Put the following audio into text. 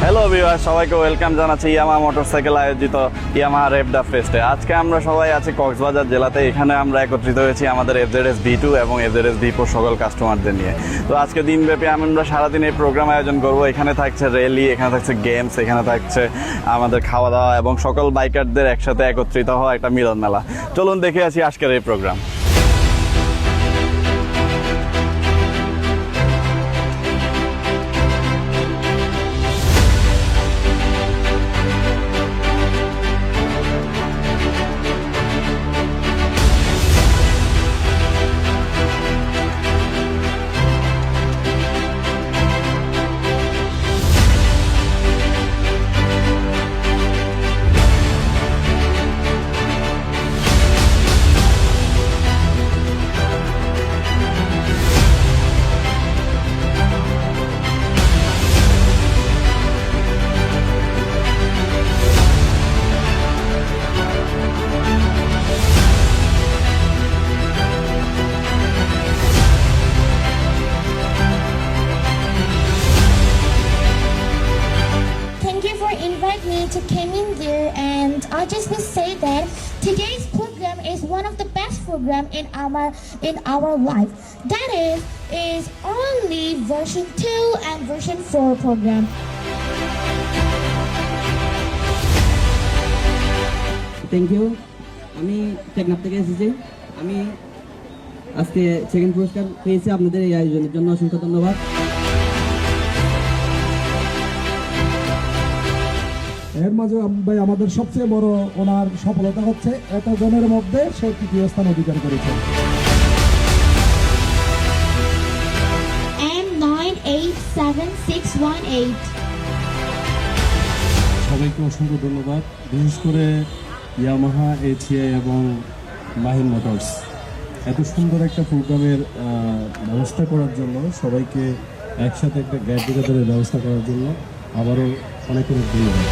Hello viewer, সবাইকে welcome জানাচ্ছি Yamaha motorcycle আয়োজিত ইয়ামাহা রেপডা ফেস্টে। আজকে আমরা সবাই আছি কক্সবাজার জেলাতে। এখানে আমরা একত্রিত হয়েছি আমাদের FZS V2 এবং FZS V4 সকল কাস্টমারদের নিয়ে। তো আজকে দিনব্যাপী আমরা সারাদিন এই প্রোগ্রাম আয়োজন করব। এখানে থাকছে র্যালি, এখানে থাকছে গেমস, এখানে থাকছে আমাদের খাওয়া দাওয়া এবং সকল বাইকারদের একসাথে একত্রিত হওয়া একটা মিলন মেলা। চলুন দেখে আসি আজকের এই programme. Invite me to come in there, and I just will say that today's program is one of the best program in our life. That is only version 2 and version 4 program. Thank you. আমি টেকনাফ থেকে এসেছি। আমি আজকে second পুরস্কার পেয়েছি। আপনাদের এই আয়োজনের জন্য অসংখ্য ধন্যবাদ। এর মাঝে ভাই আমাদের সবচেয়ে বড় ওনার সফলতা হচ্ছে এতজনের মধ্যে সে তৃতীয় স্থান অধিকার করেছে। M987618 সবাইকে অসংখ্য ধন্যবাদ, বিশেষ করে ইয়ামাহা, ATI এবং মাহিন মোটরস এত সুন্দর একটা প্রোগ্রামের ব্যবস্থা করার জন্য, সবাইকে একসাথে একটা গেট টুগেদারের ব্যবস্থা করার জন্য আবারও অনেক অনেক ধন্যবাদ।